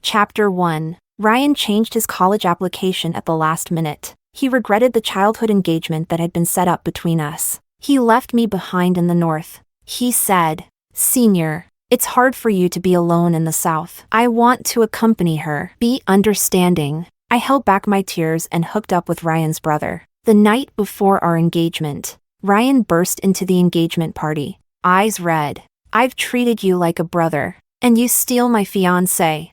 Chapter 1. Ryan changed his college application at the last minute. He regretted the childhood engagement that had been set up between us. He left me behind in the north. He said, "Senior, it's hard for you to be alone in the south. I want to accompany her. Be understanding." I held back my tears and hooked up with Ryan's brother. The night before our engagement, Ryan burst into the engagement party, eyes red. "I've treated you like a brother, and you steal my fiancée."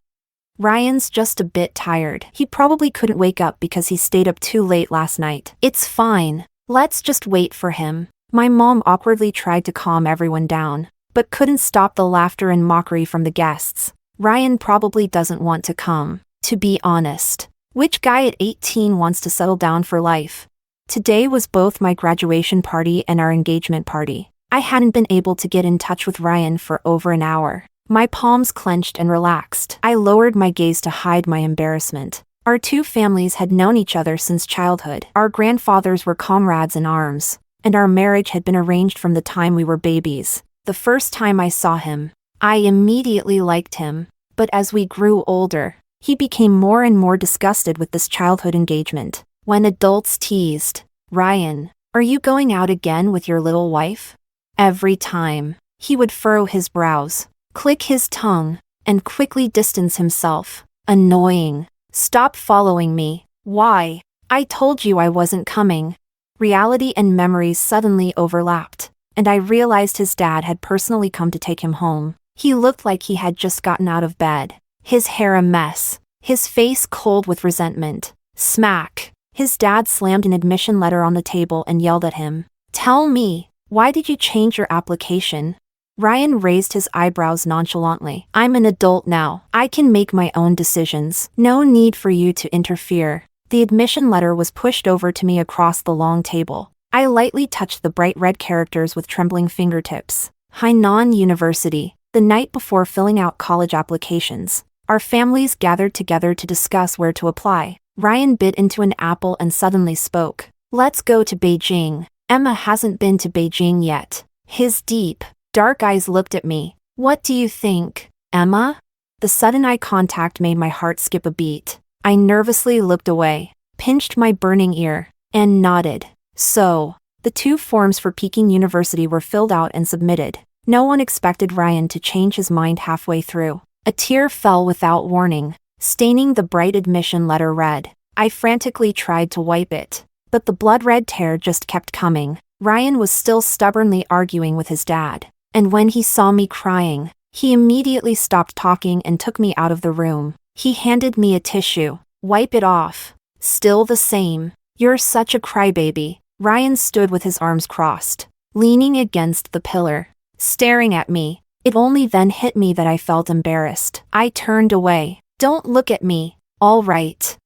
Ryan's just a bit tired. He probably couldn't wake up because he stayed up too late last night. "It's fine. Let's just wait for him." My mom awkwardly tried to calm everyone down, but couldn't stop the laughter and mockery from the guests. Ryan probably doesn't want to come. To be honest, which guy at 18 wants to settle down for life? Today was both my graduation party and our engagement party. I hadn't been able to get in touch with Ryan for over an hour. My palms clenched and relaxed. I lowered my gaze to hide my embarrassment. Our two families had known each other since childhood. Our grandfathers were comrades in arms, and our marriage had been arranged from the time we were babies. The first time I saw him, I immediately liked him, but as we grew older, he became more and more disgusted with this childhood engagement. When adults teased, "Ryan, are you going out again with your little wife?" Every time, he would furrow his brows, click his tongue, and quickly distance himself. Annoying. "Stop following me." "Why? I told you I wasn't coming." Reality and memories suddenly overlapped, and I realized his dad had personally come to take him home. He looked like he had just gotten out of bed, his hair a mess, his face cold with resentment. Smack! His dad slammed an admission letter on the table and yelled at him. "Tell me, why did you change your application?" Ryan raised his eyebrows nonchalantly. "I'm an adult now. I can make my own decisions. No need for you to interfere." The admission letter was pushed over to me across the long table. I lightly touched the bright red characters with trembling fingertips. Hainan University. The night before filling out college applications, our families gathered together to discuss where to apply. Ryan bit into an apple and suddenly spoke. "Let's go to Beijing. Emma hasn't been to Beijing yet." His deep, dark eyes looked at me. "What do you think, Emma?" The sudden eye contact made my heart skip a beat. I nervously looked away, pinched my burning ear, and nodded. So, the two forms for Peking University were filled out and submitted. No one expected Ryan to change his mind halfway through. A tear fell without warning, staining the bright admission letter red. I frantically tried to wipe it, but the blood-red tear just kept coming. Ryan was still stubbornly arguing with his dad, and when he saw me crying, he immediately stopped talking and took me out of the room. He handed me a tissue. "Wipe it off." "Still the same. You're such a crybaby." Ryan stood with his arms crossed, leaning against the pillar, staring at me. It only then hit me that I felt embarrassed. I turned away. "Don't look at me." All right.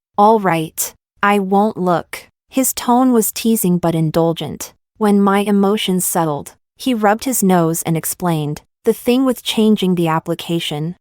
I won't look." His tone was teasing but indulgent. When my emotions settled, he rubbed his nose and explained, "The thing with changing the application.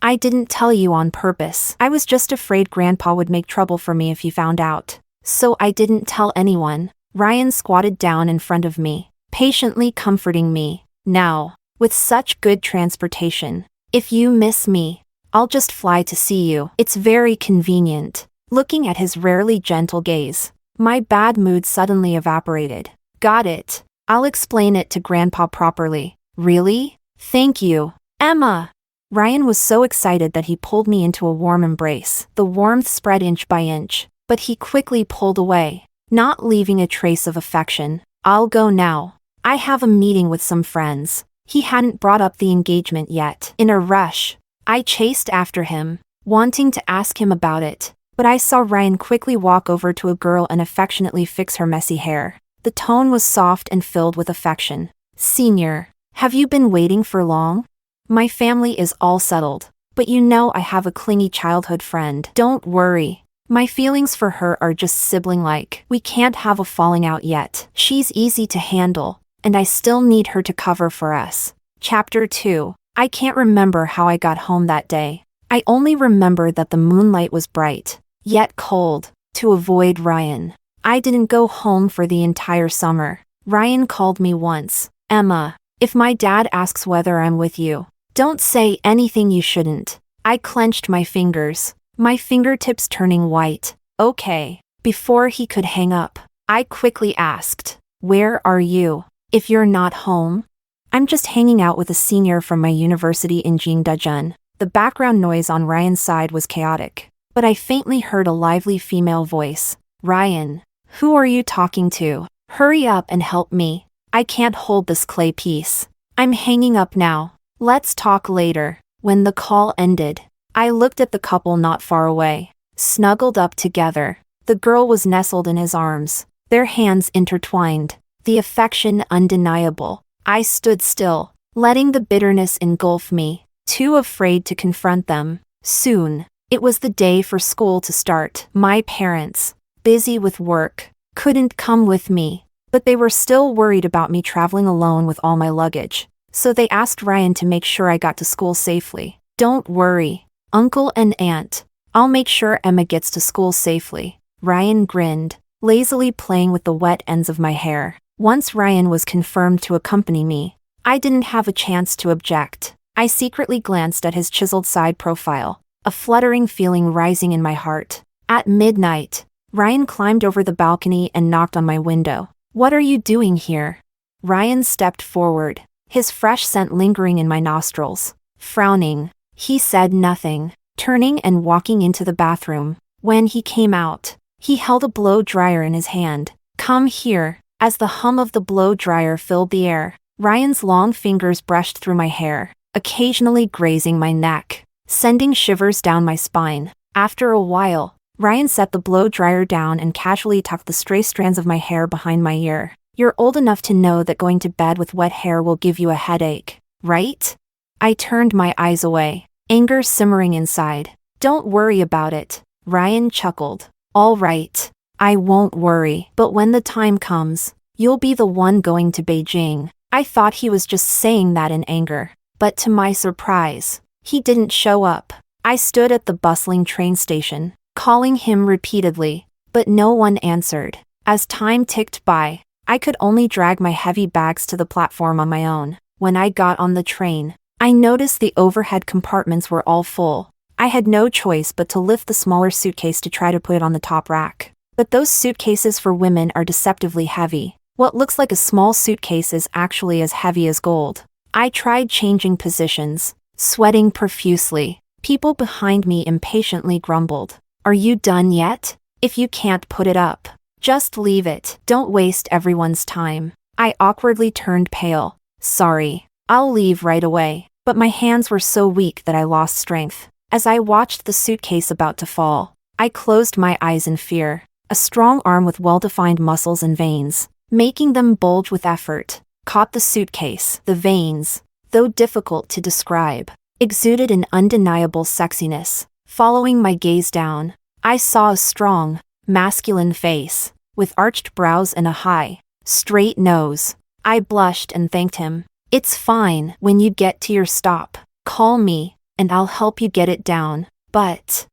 I didn't tell you on purpose. I was just afraid Grandpa would make trouble for me if he found out. So I didn't tell anyone." Ryan squatted down in front of me, patiently comforting me. "Now, with such good transportation, if you miss me, I'll just fly to see you. It's very convenient." Looking at his rarely gentle gaze, my bad mood suddenly evaporated. "Got it. I'll explain it to Grandpa properly." "Really? Thank you, Emma." Ryan was so excited that he pulled me into a warm embrace. The warmth spread inch by inch, but he quickly pulled away, not leaving a trace of affection. "I'll go now. I have a meeting with some friends." He hadn't brought up the engagement yet. In a rush, I chased after him, wanting to ask him about it, but I saw Ryan quickly walk over to a girl and affectionately fix her messy hair. The tone was soft and filled with affection. "Senior, have you been waiting for long? My family is all settled, but you know I have a clingy childhood friend." "Don't worry. My feelings for her are just sibling-like. We can't have a falling out yet. She's easy to handle, and I still need her to cover for us." Chapter 2. I can't remember how I got home that day. I only remember that the moonlight was bright, yet cold, to avoid Ryan. I didn't go home for the entire summer. Ryan called me once. "Emma, if my dad asks whether I'm with you, don't say anything you shouldn't." I clenched my fingers, my fingertips turning white. Okay. Before he could hang up, I quickly asked, "Where are you? If you're not home?" "I'm just hanging out with a senior from my university in Jingdezhen." The background noise on Ryan's side was chaotic, but I faintly heard a lively female voice. "Ryan, who are you talking to? Hurry up and help me. I can't hold this clay piece. I'm hanging up now. Let's talk later." When the call ended, I looked at the couple not far away, snuggled up together. The girl was nestled in his arms, their hands intertwined, the affection undeniable. I stood still, letting the bitterness engulf me, too afraid to confront them. Soon, it was the day for school to start. My parents, busy with work, couldn't come with me, but they were still worried about me traveling alone with all my luggage. So they asked Ryan to make sure I got to school safely. "Don't worry, Uncle and Aunt. I'll make sure Emma gets to school safely." Ryan grinned, lazily playing with the wet ends of my hair. Once Ryan was confirmed to accompany me, I didn't have a chance to object. I secretly glanced at his chiseled side profile, a fluttering feeling rising in my heart. At midnight, Ryan climbed over the balcony and knocked on my window. "What are you doing here?" Ryan stepped forward, his fresh scent lingering in my nostrils. Frowning, he said nothing, turning and walking into the bathroom. When he came out, he held a blow dryer in his hand. "Come here." As the hum of the blow dryer filled the air, Ryan's long fingers brushed through my hair, occasionally grazing my neck, sending shivers down my spine. After a while, Ryan set the blow dryer down and casually tucked the stray strands of my hair behind my ear. "You're old enough to know that going to bed with wet hair will give you a headache, right?" I turned my eyes away, anger simmering inside. "Don't worry about it," Ryan chuckled. "All right, I won't worry. But when the time comes, you'll be the one going to Beijing." I thought he was just saying that in anger, but to my surprise, he didn't show up. I stood at the bustling train station, calling him repeatedly, but no one answered. As time ticked by, I could only drag my heavy bags to the platform on my own. When I got on the train, I noticed the overhead compartments were all full. I had no choice but to lift the smaller suitcase to try to put it on the top rack. But those suitcases for women are deceptively heavy. What looks like a small suitcase is actually as heavy as gold. I tried changing positions, sweating profusely. People behind me impatiently grumbled. "Are you done yet? If you can't put it up, just leave it. Don't waste everyone's time." I awkwardly turned pale. "Sorry, I'll leave right away." But my hands were so weak that I lost strength. As I watched the suitcase about to fall, I closed my eyes in fear. A strong arm with well-defined muscles and veins, making them bulge with effort, caught the suitcase. The veins, though difficult to describe, exuded an undeniable sexiness. Following my gaze down, I saw a strong, masculine face, with arched brows and a high, straight nose. I blushed and thanked him. "It's fine. When you get to your stop, call me, and I'll help you get it down." "But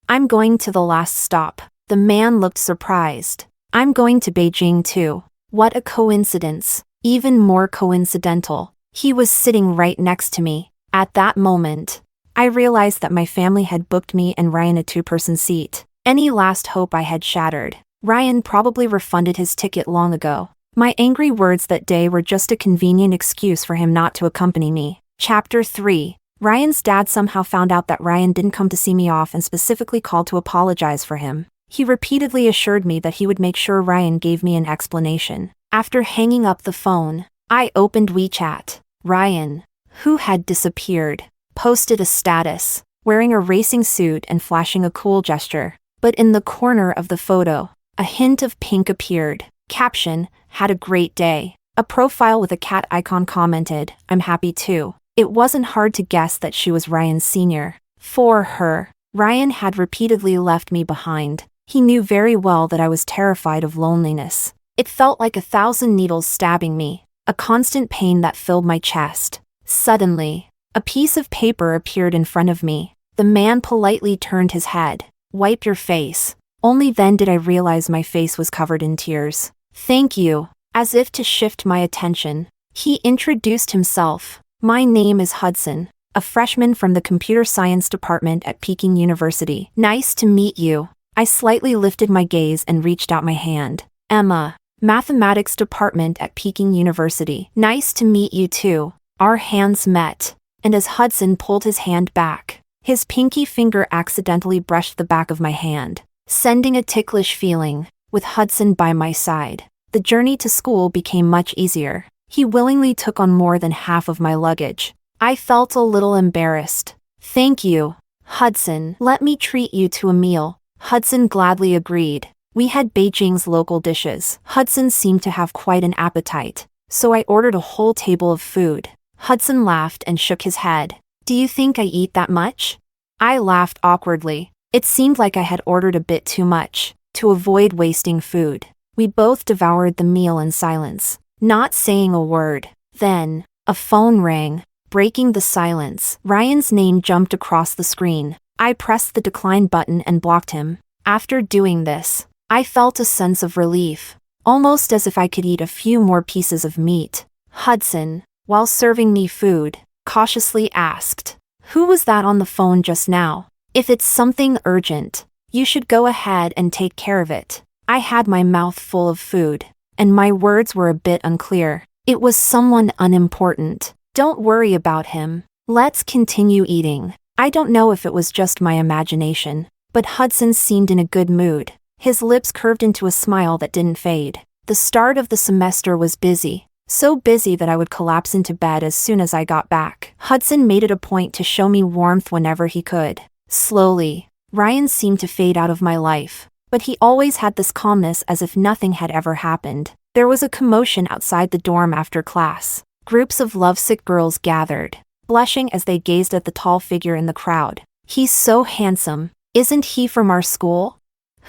I'm going to the last stop." The man looked surprised. "I'm going to Beijing too." What a coincidence. Even more coincidental, he was sitting right next to me. At that moment, I realized that my family had booked me and Ryan a two-person seat. Any last hope I had shattered. Ryan probably refunded his ticket long ago. My angry words that day were just a convenient excuse for him not to accompany me. Chapter 3. Ryan's dad somehow found out that Ryan didn't come to see me off and specifically called to apologize for him. He repeatedly assured me that he would make sure Ryan gave me an explanation. After hanging up the phone, I opened WeChat. Ryan, who had disappeared, posted a status, wearing a racing suit and flashing a cool gesture. But in the corner of the photo, a hint of pink appeared. Caption, "Had a great day." A profile with a cat icon commented, "I'm happy too." It wasn't hard to guess that she was Ryan's senior. For her, Ryan had repeatedly left me behind. He knew very well that I was terrified of loneliness. It felt like 1,000 needles stabbing me, a constant pain that filled my chest. Suddenly, a piece of paper appeared in front of me. The man politely turned his head. "Wipe your face." Only then did I realize my face was covered in tears. "Thank you." As if to shift my attention, he introduced himself. "My name is Hudson. a freshman from the computer science department at Peking University. Nice to meet you. I slightly lifted my gaze and reached out my hand. Emma, mathematics department at Peking University. Nice to meet you too. Our hands met, and as Hudson pulled his hand back, his pinky finger accidentally brushed the back of my hand, sending a ticklish feeling. With Hudson by my side, the journey to school became much easier. He willingly took on more than half of my luggage. I felt a little embarrassed. Thank you, Hudson. Let me treat you to a meal. Hudson gladly agreed. We had Beijing's local dishes. Hudson seemed to have quite an appetite, so I ordered a whole table of food. Hudson laughed and shook his head. Do you think I eat that much? I laughed awkwardly. It seemed like I had ordered a bit too much, to avoid wasting food. We both devoured the meal in silence, not saying a word. Then, a phone rang, breaking the silence. Ryan's name jumped across the screen. I pressed the decline button and blocked him. After doing this, I felt a sense of relief, almost as if I could eat a few more pieces of meat. Hudson, while serving me food, cautiously asked, "Who was that on the phone just now? If it's something urgent, you should go ahead and take care of it." I had my mouth full of food, and my words were a bit unclear. It was someone unimportant. Don't worry about him. Let's continue eating. I don't know if it was just my imagination, but Hudson seemed in a good mood. His lips curved into a smile that didn't fade. The start of the semester was busy, so busy that I would collapse into bed as soon as I got back. Hudson made it a point to show me warmth whenever he could. Slowly, Ryan seemed to fade out of my life, but he always had this calmness as if nothing had ever happened. There was a commotion outside the dorm after class. Groups of lovesick girls gathered, blushing as they gazed at the tall figure in the crowd. He's so handsome. Isn't he from our school?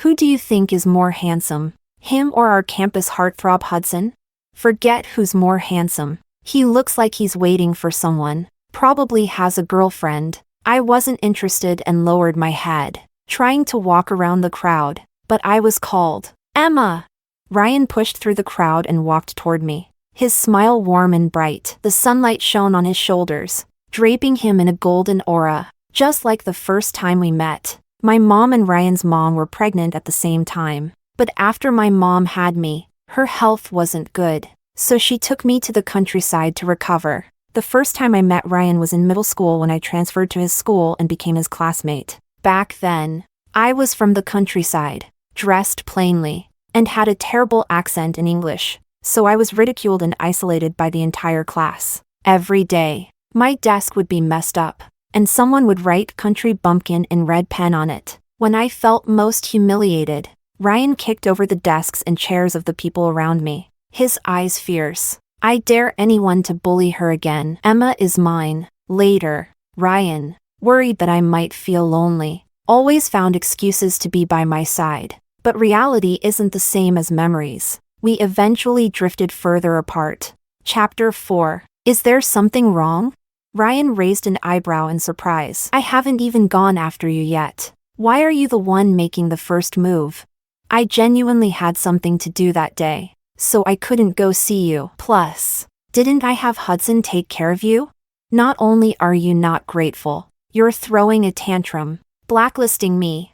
Who do you think is more handsome, him or our campus heartthrob Hudson? Forget who's more handsome. He looks like he's waiting for someone. Probably has a girlfriend. I wasn't interested and lowered my head, trying to walk around the crowd, but I was called. Emma! Ryan pushed through the crowd and walked toward me. His smile warm and bright. The sunlight shone on his shoulders, draping him in a golden aura, just like the first time we met. My mom and Ryan's mom were pregnant at the same time, but after my mom had me, her health wasn't good, so she took me to the countryside to recover. The first time I met Ryan was in middle school when I transferred to his school and became his classmate. Back then, I was from the countryside, dressed plainly, and had a terrible accent in English, so I was ridiculed and isolated by the entire class. Every day, my desk would be messed up, and someone would write "country bumpkin" in red pen on it. When I felt most humiliated, Ryan kicked over the desks and chairs of the people around me, his eyes fierce. I dare anyone to bully her again. Emma is mine. Later, Ryan, worried that I might feel lonely, always found excuses to be by my side. But reality isn't the same as memories. We eventually drifted further apart. Chapter 4. Is there something wrong? Ryan raised an eyebrow in surprise. I haven't even gone after you yet. Why are you the one making the first move? I genuinely had something to do that day, so I couldn't go see you. Plus, didn't I have Hudson take care of you? Not only are you not grateful, you're throwing a tantrum, blacklisting me.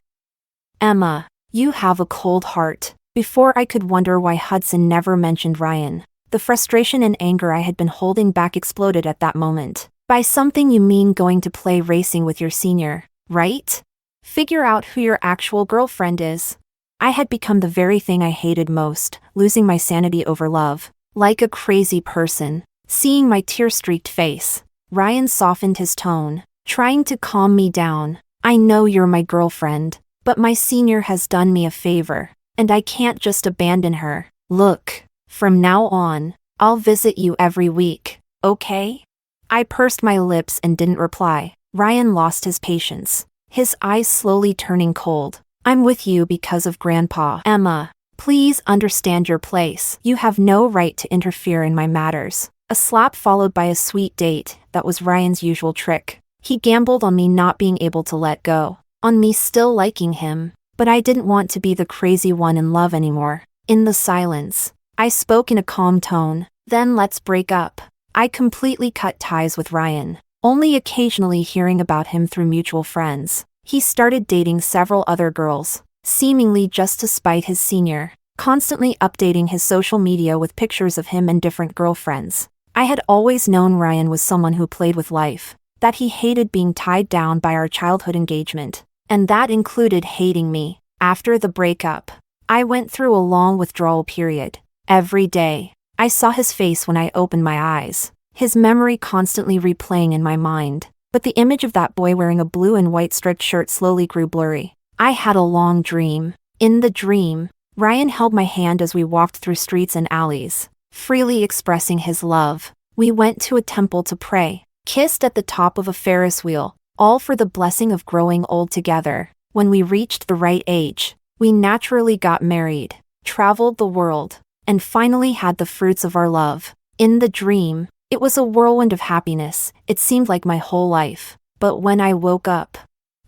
Emma, you have a cold heart. Before I could wonder why Hudson never mentioned Ryan, the frustration and anger I had been holding back exploded at that moment. By something you mean going to play racing with your senior, right? Figure out who your actual girlfriend is. I had become the very thing I hated most, losing my sanity over love. Like a crazy person, seeing my tear-streaked face, Ryan softened his tone, trying to calm me down. I know you're my girlfriend, but my senior has done me a favor, and I can't just abandon her. Look, from now on, I'll visit you every week, okay? I pursed my lips and didn't reply. Ryan lost his patience, his eyes slowly turning cold. I'm with you because of Grandpa. Emma, please understand your place. You have no right to interfere in my matters. A slap followed by a sweet date, that was Ryan's usual trick. He gambled on me not being able to let go, on me still liking him, but I didn't want to be the crazy one in love anymore. In the silence, I spoke in a calm tone. Then let's break up. I completely cut ties with Ryan. only occasionally hearing about him through mutual friends. He started dating several other girls, seemingly just to spite his senior, constantly updating his social media with pictures of him and different girlfriends. I had always known Ryan was someone who played with life, that he hated being tied down by our childhood engagement, and that included hating me. After the breakup, I went through a long withdrawal period. Every day, I saw his face when I opened my eyes, his memory constantly replaying in my mind, but the image of that boy wearing a blue and white striped shirt slowly grew blurry. I had a long dream. In the dream, Ryan held my hand as we walked through streets and alleys, freely expressing his love. We went to a temple to pray, kissed at the top of a Ferris wheel, all for the blessing of growing old together. When we reached the right age, we naturally got married, traveled the world, and finally had the fruits of our love. In the dream, it was a whirlwind of happiness. It seemed like my whole life. But when I woke up,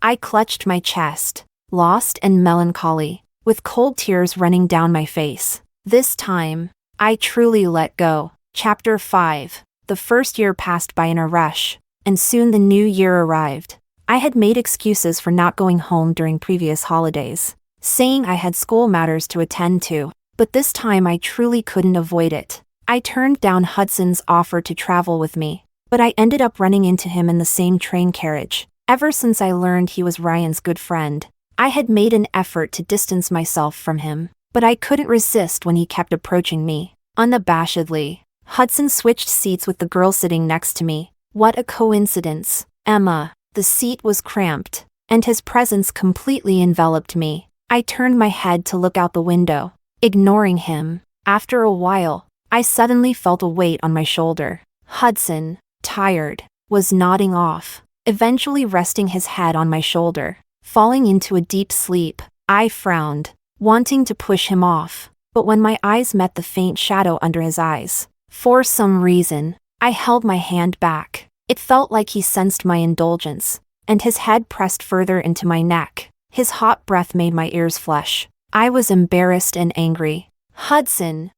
I clutched my chest, lost and melancholy, with cold tears running down my face. This time, I truly let go. Chapter 5. The first year passed by in a rush, and soon the new year arrived. I had made excuses for not going home during previous holidays, saying I had school matters to attend to, but this time I truly couldn't avoid it. I turned down Hudson's offer to travel with me, but I ended up running into him in the same train carriage. Ever since I learned he was Ryan's good friend, I had made an effort to distance myself from him, but I couldn't resist when he kept approaching me. Unabashedly, Hudson switched seats with the girl sitting next to me. What a coincidence. Emma. The seat was cramped, and his presence completely enveloped me. I turned my head to look out the window, ignoring him. After a while, I suddenly felt a weight on my shoulder. Hudson, tired, was nodding off, eventually resting his head on my shoulder, falling into a deep sleep. I frowned, wanting to push him off, but when my eyes met the faint shadow under his eyes, for some reason, I held my hand back. It felt like he sensed my indulgence, and his head pressed further into my neck. His hot breath made my ears flush. I was embarrassed and angry. Hudson!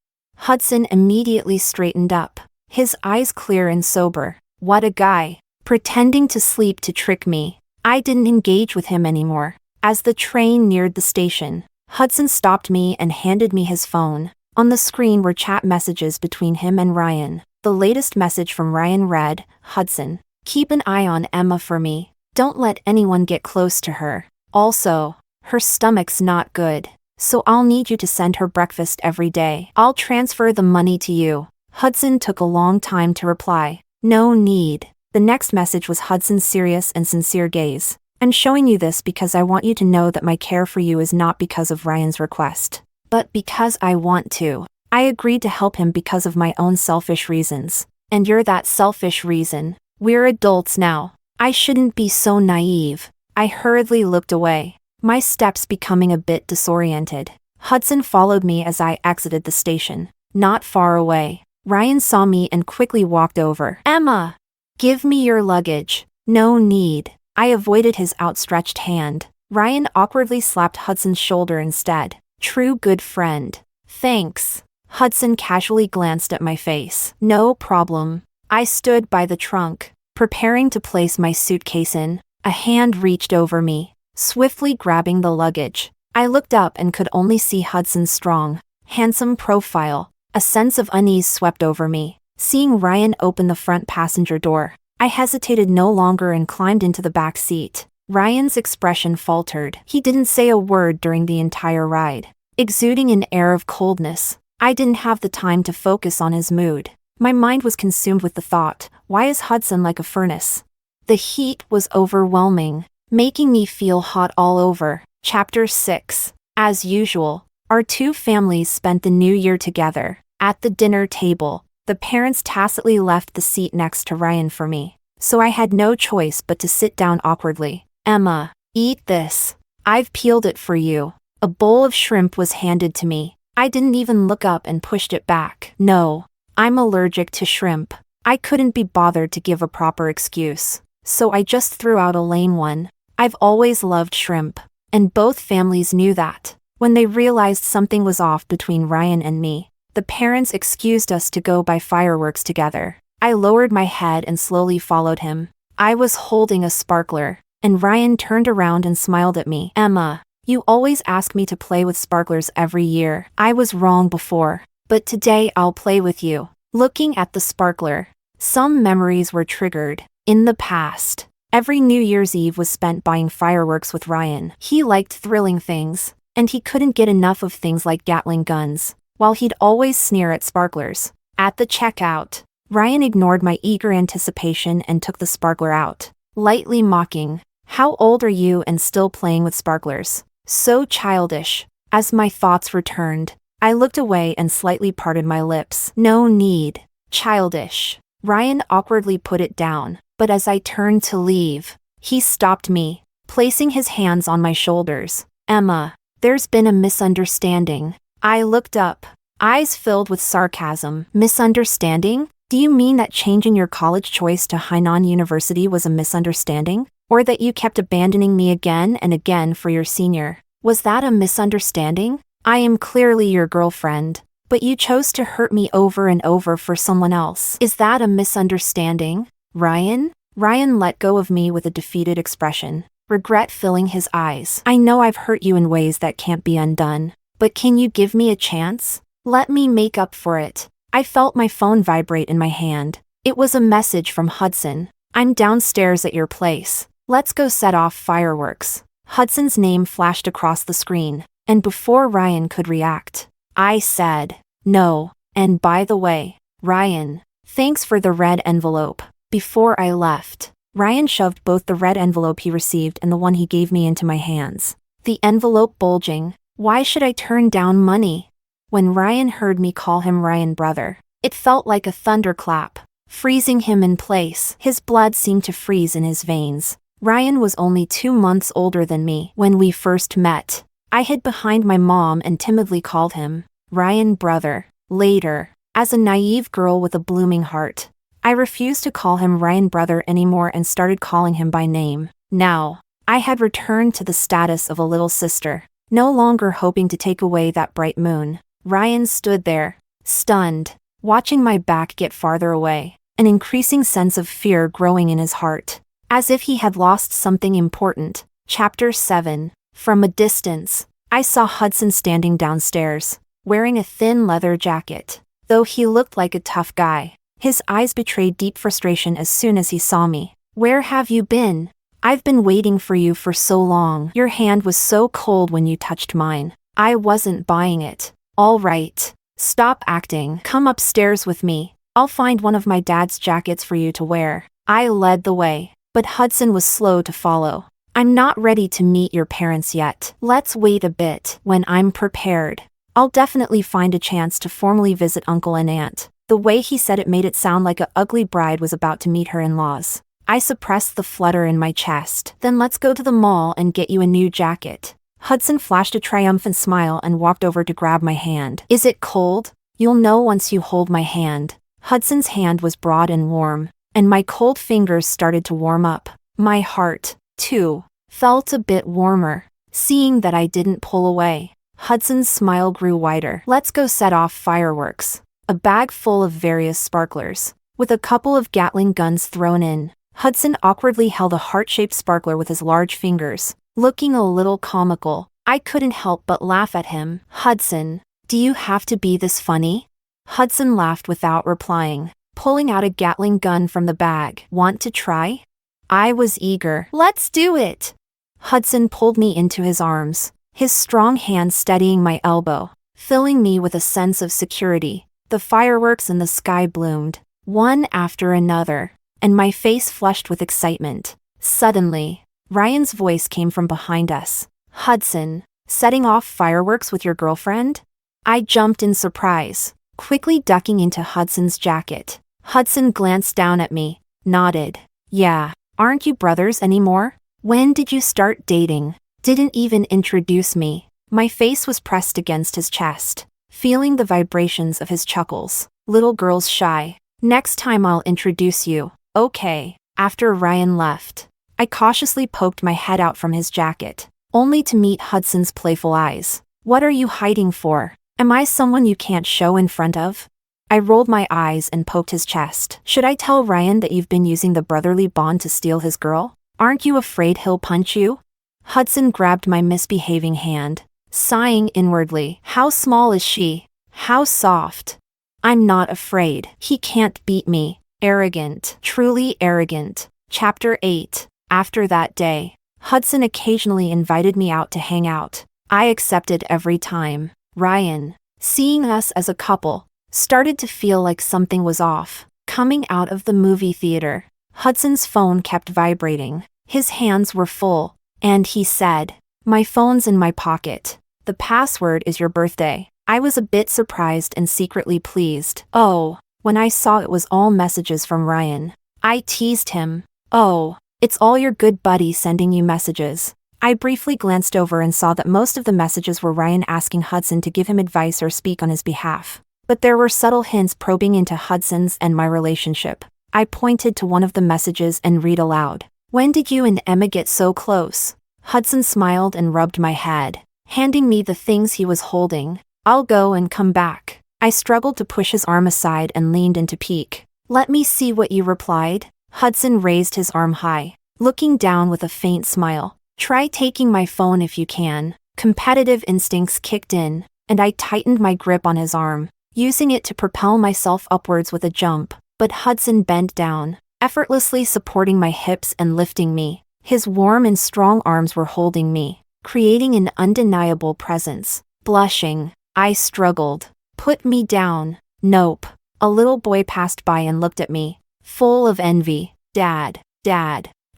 Hudson immediately straightened up, his eyes clear and sober. What a guy. Pretending to sleep to trick me. I didn't engage with him anymore. As the train neared the station, Hudson stopped me and handed me his phone. On the screen were chat messages between him and Ryan. The latest message from Ryan read, Hudson, keep an eye on Emma for me. Don't let anyone get close to her. Also, her stomach's not good, so I'll need you to send her breakfast every day. I'll transfer the money to you. Hudson took a long time to reply. No need. The next message was Hudson's serious and sincere gaze. I'm showing you this because I want you to know that my care for you is not because of Ryan's request, but because I want to. I agreed to help him because of my own selfish reasons. And you're that selfish reason. We're adults now. I shouldn't be so naive. I hurriedly looked away, my steps becoming a bit disoriented. Hudson followed me as I exited the station. Not far away, Ryan saw me and quickly walked over. Emma! Give me your luggage. No need. I avoided his outstretched hand. Ryan awkwardly slapped Hudson's shoulder instead. True good friend. Thanks. Hudson casually glanced at my face. No problem. I stood by the trunk, preparing to place my suitcase in. A hand reached over me, swiftly grabbing the luggage. I looked up and could only see Hudson's strong, handsome profile. A sense of unease swept over me. Seeing Ryan open the front passenger door, I hesitated no longer and climbed into the back seat. Ryan's expression faltered. He didn't say a word during the entire ride, exuding an air of coldness. I didn't have the time to focus on his mood. My mind was consumed with the thought, why is Hudson like a furnace? The heat was overwhelming, making me feel hot all over. Chapter 6. As usual, our two families spent the new year together. At the dinner table, the parents tacitly left the seat next to Ryan for me, so I had no choice but to sit down awkwardly. Emma, eat this. I've peeled it for you. A bowl of shrimp was handed to me. I didn't even look up and pushed it back. No, I'm allergic to shrimp. I couldn't be bothered to give a proper excuse, so I just threw out a lame one. I've always loved shrimp, and both families knew that. When they realized something was off between Ryan and me, the parents excused us to go buy fireworks together. I lowered my head and slowly followed him. I was holding a sparkler, and Ryan turned around and smiled at me. Emma, you always ask me to play with sparklers every year. I was wrong before, but today I'll play with you. Looking at the sparkler, some memories were triggered. In the past, every New Year's Eve was spent buying fireworks with Ryan. He liked thrilling things, and he couldn't get enough of things like Gatling guns, while he'd always sneer at sparklers. At the checkout, Ryan ignored my eager anticipation and took the sparkler out, lightly mocking. How old are you and still playing with sparklers? So childish. As my thoughts returned, I looked away and slightly parted my lips. No need. Childish. Ryan awkwardly put it down, but as I turned to leave, he stopped me, placing his hands on my shoulders. Emma, there's been a misunderstanding. I looked up, eyes filled with sarcasm. Misunderstanding? Do you mean that changing your college choice to Hainan University was a misunderstanding? Or that you kept abandoning me again and again for your senior? Was that a misunderstanding? I am clearly your girlfriend, but you chose to hurt me over and over for someone else. Is that a misunderstanding, Ryan? Ryan let go of me with a defeated expression, regret filling his eyes. I know I've hurt you in ways that can't be undone, but can you give me a chance? Let me make up for it. I felt my phone vibrate in my hand. It was a message from Hudson. I'm downstairs at your place. Let's go set off fireworks. Hudson's name flashed across the screen, and before Ryan could react, I said, no. And by the way, Ryan, thanks for the red envelope. Before I left, Ryan shoved both the red envelope he received and the one he gave me into my hands. The envelope bulging. Why should I turn down money? When Ryan heard me call him Ryan brother, it felt like a thunderclap, freezing him in place. His blood seemed to freeze in his veins. Ryan was only 2 months older than me when we first met. I hid behind my mom and timidly called him Ryan brother. Later, as a naive girl with a blooming heart, I refused to call him Ryan brother anymore and started calling him by name. Now, I had returned to the status of a little sister, no longer hoping to take away that bright moon. Ryan stood there, stunned, watching my back get farther away, an increasing sense of fear growing in his heart, as if he had lost something important. Chapter 7. From a distance, I saw Hudson standing downstairs, wearing a thin leather jacket. Though he looked like a tough guy, his eyes betrayed deep frustration as soon as he saw me. Where have you been? I've been waiting for you for so long. Your hand was so cold when you touched mine. I wasn't buying it. All right. Stop acting. Come upstairs with me. I'll find one of my dad's jackets for you to wear. I led the way, but Hudson was slow to follow. I'm not ready to meet your parents yet. Let's wait a bit. When I'm prepared, I'll definitely find a chance to formally visit Uncle and Aunt. The way he said it made it sound like a ugly bride was about to meet her in-laws. I suppressed the flutter in my chest. Then let's go to the mall and get you a new jacket. Hudson flashed a triumphant smile and walked over to grab my hand. Is it cold? You'll know once you hold my hand. Hudson's hand was broad and warm, and my cold fingers started to warm up. My heart, too, felt a bit warmer, seeing that I didn't pull away. Hudson's smile grew wider. Let's go set off fireworks. A bag full of various sparklers, with a couple of Gatling guns thrown in. Hudson awkwardly held a heart-shaped sparkler with his large fingers, looking a little comical. I couldn't help but laugh at him. Hudson, do you have to be this funny? Hudson laughed without replying, pulling out a Gatling gun from the bag. Want to try? I was eager. Let's do it! Hudson pulled me into his arms, his strong hand steadying my elbow, filling me with a sense of security. The fireworks in the sky bloomed, one after another, and my face flushed with excitement. Suddenly, Ryan's voice came from behind us. Hudson, setting off fireworks with your girlfriend? I jumped in surprise, quickly ducking into Hudson's jacket. Hudson glanced down at me, nodded. Yeah, aren't you brothers anymore? When did you start dating? Didn't even introduce me. My face was pressed against his chest, feeling the vibrations of his chuckles. Little girl's shy. Next time I'll introduce you. Okay. After Ryan left, I cautiously poked my head out from his jacket, only to meet Hudson's playful eyes. What are you hiding for? Am I someone you can't show in front of? I rolled my eyes and poked his chest. Should I tell Ryan that you've been using the brotherly bond to steal his girl? Aren't you afraid he'll punch you? Hudson grabbed my misbehaving hand, sighing inwardly. How small is she? How soft. I'm not afraid. He can't beat me. Arrogant. Truly arrogant. Chapter 8. After that day, Hudson occasionally invited me out to hang out. I accepted every time. Ryan, seeing us as a couple, started to feel like something was off. Coming out of the movie theater, Hudson's phone kept vibrating. His hands were full, and he said, "My phone's in my pocket. The password is your birthday." I was a bit surprised and secretly pleased. Oh, when I saw it was all messages from Ryan. I teased him. "Oh, it's all your good buddy sending you messages." I briefly glanced over and saw that most of the messages were Ryan asking Hudson to give him advice or speak on his behalf. But there were subtle hints probing into Hudson's and my relationship. I pointed to one of the messages and read aloud. "When did you and Emma get so close?" Hudson smiled and rubbed my head, handing me the things he was holding. "I'll go and come back." I struggled to push his arm aside and leaned in to peek. "Let me see what you replied." Hudson raised his arm high, looking down with a faint smile. "Try taking my phone if you can." Competitive instincts kicked in, and I tightened my grip on his arm, using it to propel myself upwards with a jump. But Hudson bent down, effortlessly supporting my hips and lifting me. His warm and strong arms were holding me, creating an undeniable presence. Blushing, I struggled. "Put me down." "Nope." A little boy passed by and looked at me, full of envy. Dad,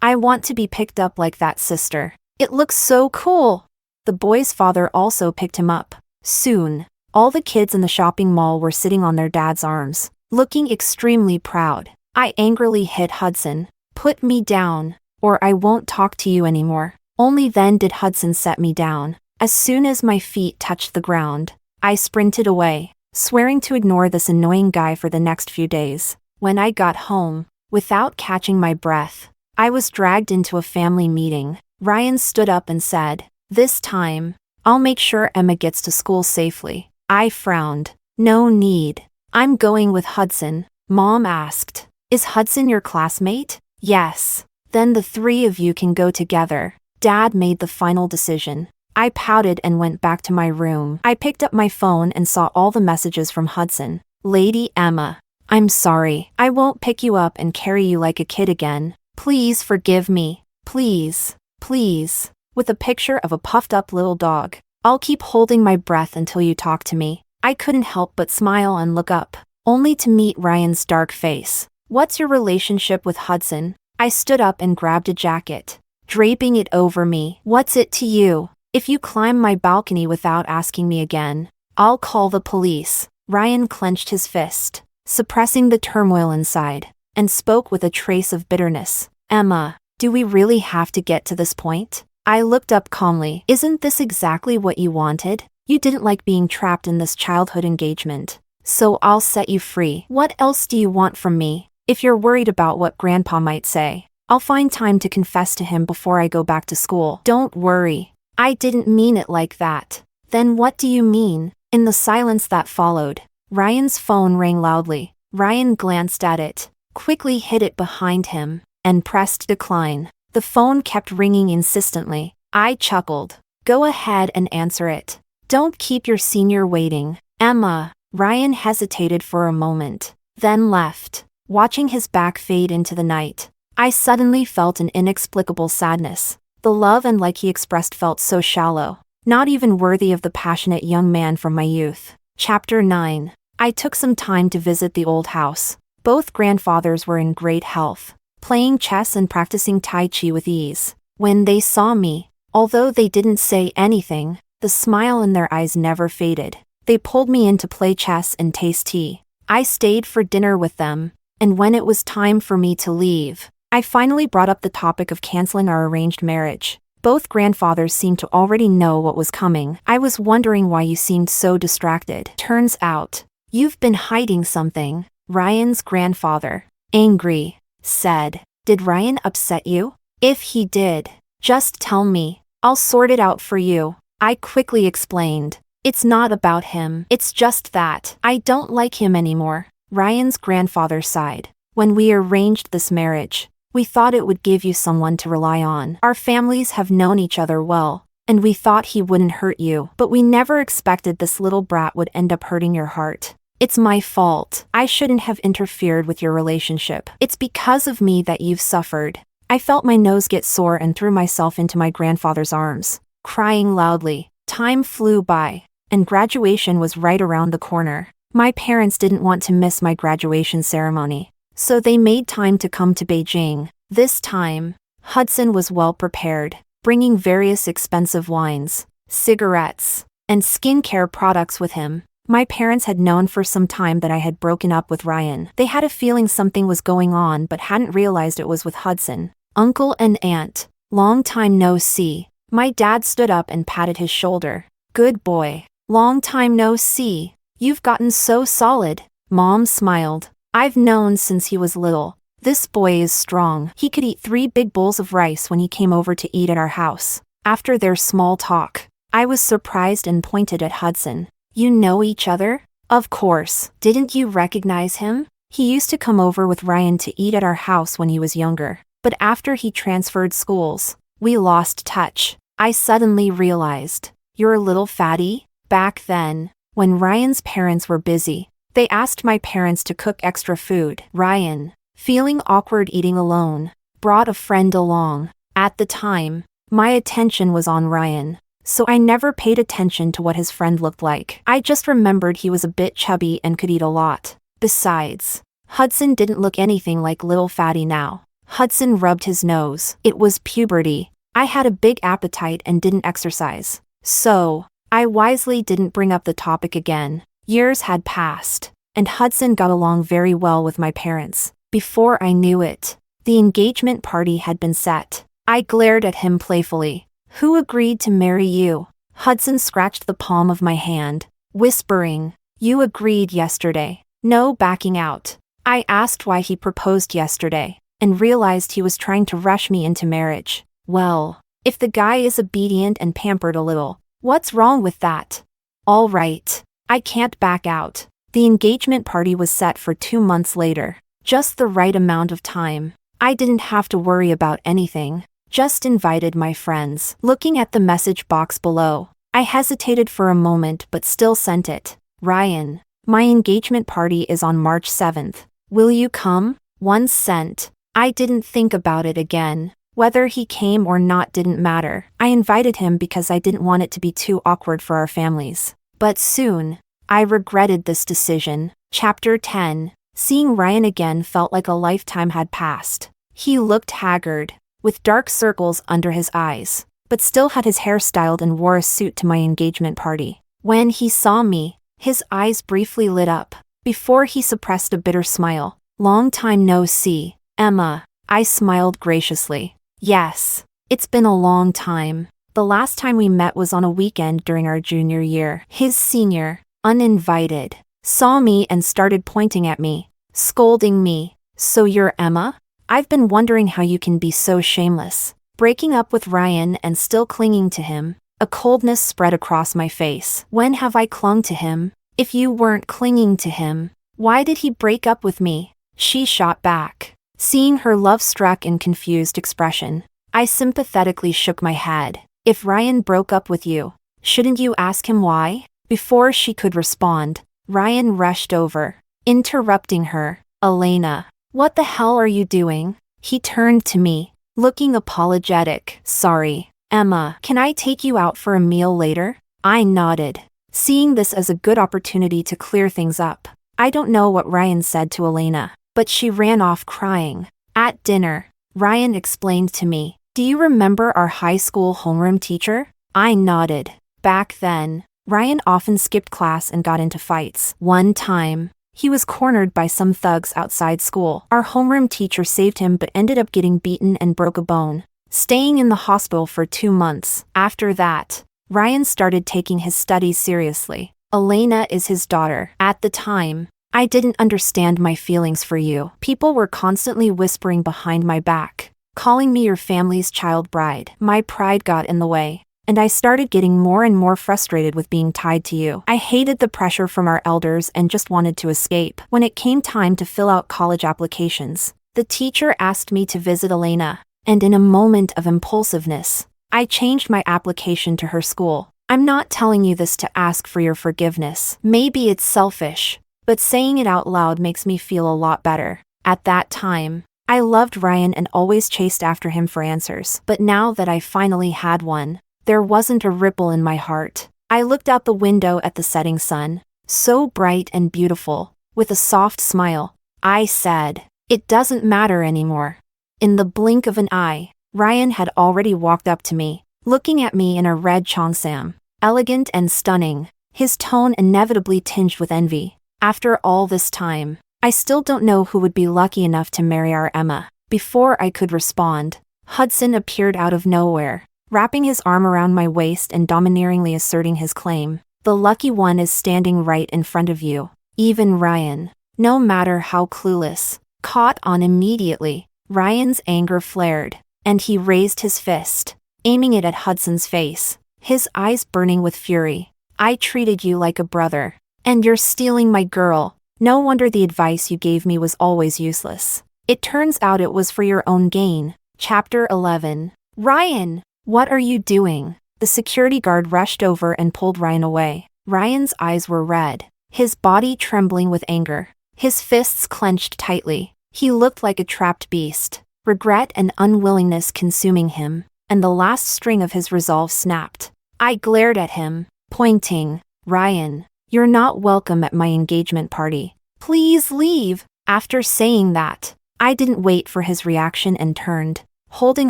I want to be picked up like that, sister. It looks so cool." The boy's father also picked him up. Soon, all the kids in the shopping mall were sitting on their dad's arms, looking extremely proud. I angrily hit Hudson. "Put me down, or I won't talk to you anymore." Only then did Hudson set me down. As soon as my feet touched the ground, I sprinted away, swearing to ignore this annoying guy for the next few days. When I got home, without catching my breath, I was dragged into a family meeting. Ryan stood up and said, "This time, I'll make sure Emma gets to school safely." I frowned. "No need. I'm going with Hudson." Mom asked, "Is Hudson your classmate?" "Yes." "Then the three of you can go together." Dad made the final decision. I pouted and went back to my room. I picked up my phone and saw all the messages from Hudson. "Lady Emma, I'm sorry. I won't pick you up and carry you like a kid again. Please forgive me. Please, please." With a picture of a puffed up little dog. "I'll keep holding my breath until you talk to me." I couldn't help but smile and look up, only to meet Ryan's dark face. "What's your relationship with Hudson?" I stood up and grabbed a jacket, draping it over me. "What's it to you? If you climb my balcony without asking me again, I'll call the police." Ryan clenched his fist, suppressing the turmoil inside, and spoke with a trace of bitterness. "Emma, do we really have to get to this point?" I looked up calmly. "Isn't this exactly what you wanted? You didn't like being trapped in this childhood engagement. So I'll set you free. What else do you want from me? If you're worried about what Grandpa might say, I'll find time to confess to him before I go back to school." "Don't worry. I didn't mean it like that." "Then what do you mean?" In the silence that followed, Ryan's phone rang loudly. Ryan glanced at it, quickly hid it behind him, and pressed decline. The phone kept ringing insistently. I chuckled. "Go ahead and answer it. Don't keep your senior waiting." "Emma." Ryan hesitated for a moment, then left, watching his back fade into the night. I suddenly felt an inexplicable sadness. The love and like he expressed felt so shallow, not even worthy of the passionate young man from my youth. Chapter 9. I took some time to visit the old house. Both grandfathers were in great health, playing chess and practicing Tai Chi with ease. When they saw me, although they didn't say anything, the smile in their eyes never faded. They pulled me in to play chess and taste tea. I stayed for dinner with them, and when it was time for me to leave, I finally brought up the topic of canceling our arranged marriage. Both grandfathers seemed to already know what was coming. "I was wondering why you seemed so distracted. Turns out, you've been hiding something." Ryan's grandfather, angry, said, "Did Ryan upset you? If he did, just tell me. I'll sort it out for you." I quickly explained. It's not about him. It's just that I don't like him anymore. Ryan's grandfather sighed. When we arranged this marriage, we thought it would give you someone to rely on. Our families have known each other well, and we thought he wouldn't hurt you. But we never expected this little brat would end up hurting your heart. It's my fault. I shouldn't have interfered with your relationship. It's because of me that you've suffered. I felt my nose get sore and threw myself into my grandfather's arms, crying loudly. Time flew by, and graduation was right around the corner. My parents didn't want to miss my graduation ceremony, so they made time to come to Beijing. This time, Hudson was well prepared, bringing various expensive wines, cigarettes, and skincare products with him. My parents had known for some time that I had broken up with Ryan. They had a feeling something was going on but hadn't realized it was with Hudson. Uncle and aunt, long time no see. My dad stood up and patted his shoulder. Good boy. Long time no see. You've gotten so solid. Mom smiled. I've known since he was little. This boy is strong. He could eat 3 big bowls of rice when he came over to eat at our house. After their small talk, I was surprised and pointed at Hudson. You know each other? Of course. Didn't you recognize him? He used to come over with Ryan to eat at our house when he was younger. But after he transferred schools, we lost touch. I suddenly realized, you're a little fatty? Back then, when Ryan's parents were busy, they asked my parents to cook extra food. Ryan, feeling awkward eating alone, brought a friend along. At the time, my attention was on Ryan, so I never paid attention to what his friend looked like. I just remembered he was a bit chubby and could eat a lot. Besides, Hudson didn't look anything like little fatty now. Hudson rubbed his nose. It was puberty. I had a big appetite and didn't exercise. So, I wisely didn't bring up the topic again. Years had passed, and Hudson got along very well with my parents. Before I knew it, the engagement party had been set. I glared at him playfully. Who agreed to marry you? Hudson scratched the palm of my hand, whispering, You agreed yesterday. No backing out. I asked why he proposed yesterday, and realized he was trying to rush me into marriage. Well, if the guy is obedient and pampered a little, what's wrong with that? All right. I can't back out. The engagement party was set for 2 months later. Just the right amount of time. I didn't have to worry about anything. Just invited my friends. Looking at the message box below, I hesitated for a moment but still sent it. Ryan, my engagement party is on March 7th. Will you come? Once sent. I didn't think about it again. Whether he came or not didn't matter. I invited him because I didn't want it to be too awkward for our families. But soon, I regretted this decision. Chapter 10. Seeing Ryan again felt like a lifetime had passed. He looked haggard, with dark circles under his eyes, but still had his hair styled and wore a suit to my engagement party. When he saw me, his eyes briefly lit up, before he suppressed a bitter smile. Long time no see, Emma. I smiled graciously. Yes, it's been a long time. The last time we met was on a weekend during our junior year. His senior, uninvited, saw me and started pointing at me, scolding me. So you're Emma? I've been wondering how you can be so shameless. Breaking up with Ryan and still clinging to him. A coldness spread across my face. When have I clung to him? If you weren't clinging to him, why did he break up with me? She shot back. Seeing her love-struck and confused expression, I sympathetically shook my head. If Ryan broke up with you, shouldn't you ask him why? Before she could respond, Ryan rushed over, interrupting her. Elena, what the hell are you doing? He turned to me, looking apologetic. Sorry, Emma, can I take you out for a meal later? I nodded, seeing this as a good opportunity to clear things up. I don't know what Ryan said to Elena, but she ran off crying. At dinner, Ryan explained to me, Do you remember our high school homeroom teacher? I nodded. Back then, Ryan often skipped class and got into fights. One time, he was cornered by some thugs outside school. Our homeroom teacher saved him but ended up getting beaten and broke a bone, staying in the hospital for 2 months. After that, Ryan started taking his studies seriously. Elena is his daughter. At the time, I didn't understand my feelings for you. People were constantly whispering behind my back, calling me your family's child bride. My pride got in the way. and I started getting more and more frustrated with being tied to you. I hated the pressure from our elders and just wanted to escape. When it came time to fill out college applications, the teacher asked me to visit Elena, and in a moment of impulsiveness, I changed my application to her school. I'm not telling you this to ask for your forgiveness. Maybe it's selfish, but saying it out loud makes me feel a lot better. At that time, I loved Ryan and always chased after him for answers. But now that I finally had one, there wasn't a ripple in my heart. I looked out the window at the setting sun, so bright and beautiful. With a soft smile, I said, "It doesn't matter anymore." In the blink of an eye, Ryan had already walked up to me, looking at me in a red cheongsam, elegant and stunning, his tone inevitably tinged with envy. After all this time, I still don't know who would be lucky enough to marry our Emma. Before I could respond, Hudson appeared out of nowhere, wrapping his arm around my waist and domineeringly asserting his claim. The lucky one is standing right in front of you. Even Ryan, no matter how clueless, caught on immediately. Ryan's anger flared, and he raised his fist, aiming it at Hudson's face, his eyes burning with fury. "I treated you like a brother, and you're stealing my girl. No wonder the advice you gave me was always useless. It turns out it was for your own gain." Chapter 11. "Ryan, what are you doing?" The security guard rushed over and pulled Ryan away. Ryan's eyes were red, his body trembling with anger, his fists clenched tightly. He looked like a trapped beast, regret and unwillingness consuming him, and the last string of his resolve snapped. I glared at him, pointing. "Ryan, you're not welcome at my engagement party. Please leave." After saying that, I didn't wait for his reaction and turned, holding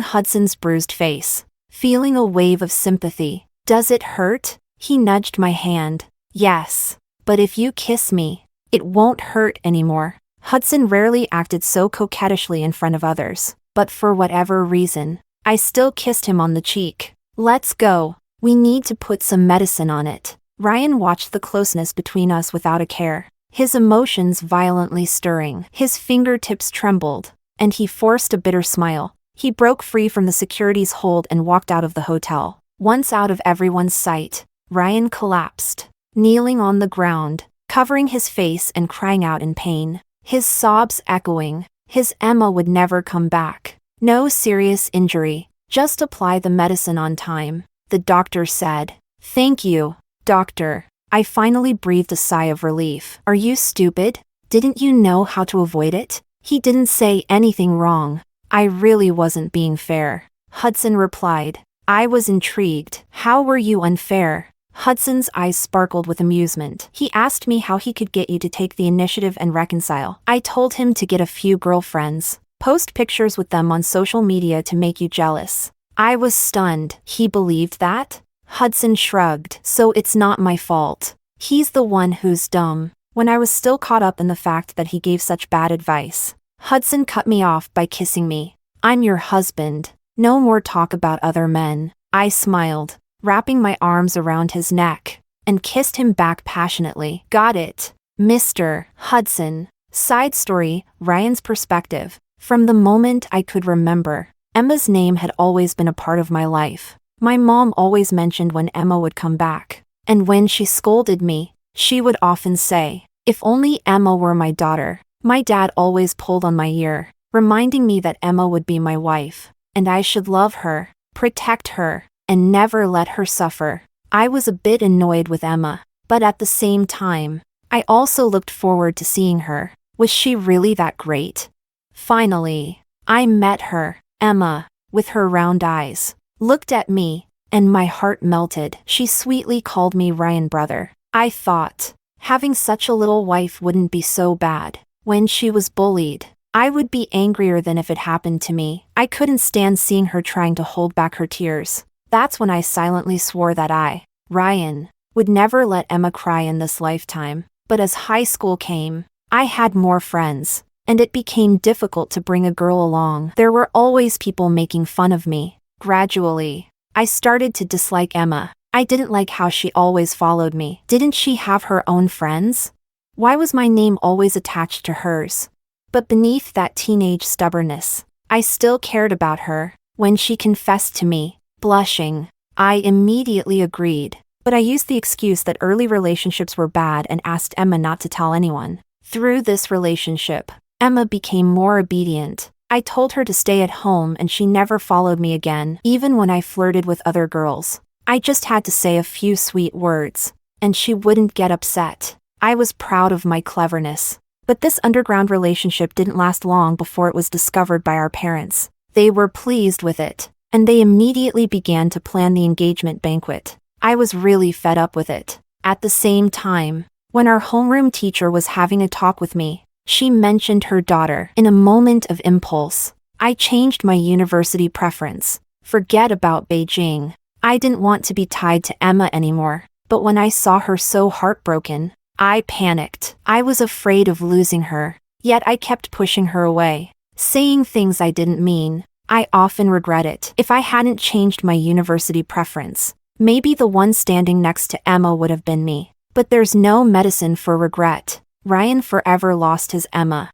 Hudson's bruised face, feeling a wave of sympathy. "Does it hurt?" He nudged my hand. "Yes, but if you kiss me, it won't hurt anymore." Hudson rarely acted so coquettishly in front of others, but for whatever reason, I still kissed him on the cheek. "Let's go. We need to put some medicine on it." Ryan watched the closeness between us without a care, his emotions violently stirring. His fingertips trembled, and he forced a bitter smile. He broke free from the security's hold and walked out of the hotel. Once out of everyone's sight, Ryan collapsed, kneeling on the ground, covering his face and crying out in pain. His sobs echoing. His Emma would never come back. No serious injury, just apply the medicine on time, the doctor said. "Thank you, doctor." I finally breathed a sigh of relief. "Are you stupid? Didn't you know how to avoid it?" He didn't say anything wrong. "I really wasn't being fair," Hudson replied. I was intrigued. "How were you unfair?" Hudson's eyes sparkled with amusement. "He asked me how he could get you to take the initiative and reconcile. I told him to get a few girlfriends, post pictures with them on social media to make you jealous." I was stunned. "He believed that?" Hudson shrugged. "So it's not my fault. He's the one who's dumb." When I was still caught up in the fact that he gave such bad advice, Hudson cut me off by kissing me. "I'm your husband. No more talk about other men." I smiled, wrapping my arms around his neck, and kissed him back passionately. "Got it, Mr. Hudson." Side story, Ryan's perspective. From the moment I could remember, Emma's name had always been a part of my life. My mom always mentioned when Emma would come back, and when she scolded me, she would often say, "If only Emma were my daughter." My dad always pulled on my ear, reminding me that Emma would be my wife, and I should love her, protect her, and never let her suffer. I was a bit annoyed with Emma, but at the same time, I also looked forward to seeing her. Was she really that great? Finally, I met her. Emma, with her round eyes, looked at me, and my heart melted. She sweetly called me Ryan brother. I thought, having such a little wife wouldn't be so bad. When she was bullied, I would be angrier than if it happened to me. I couldn't stand seeing her trying to hold back her tears. That's when I silently swore that I, Ryan, would never let Emma cry in this lifetime. But as high school came, I had more friends, and it became difficult to bring a girl along. There were always people making fun of me. Gradually, I started to dislike Emma. I didn't like how she always followed me. Didn't she have her own friends? Why was my name always attached to hers? But beneath that teenage stubbornness, I still cared about her. When she confessed to me, blushing, I immediately agreed, but I used the excuse that early relationships were bad and asked Emma not to tell anyone. Through this relationship, Emma became more obedient. I told her to stay at home and she never followed me again, even when I flirted with other girls. I just had to say a few sweet words, and she wouldn't get upset. I was proud of my cleverness. But this underground relationship didn't last long before it was discovered by our parents. They were pleased with it, and they immediately began to plan the engagement banquet. I was really fed up with it. At the same time, when our homeroom teacher was having a talk with me, she mentioned her daughter. In a moment of impulse, I changed my university preference. Forget about Beijing. I didn't want to be tied to Emma anymore, but when I saw her so heartbroken, I panicked. I was afraid of losing her, yet I kept pushing her away, saying things I didn't mean. I often regret it. If I hadn't changed my university preference, maybe the one standing next to Emma would have been me. But there's no medicine for regret. Ryan forever lost his Emma.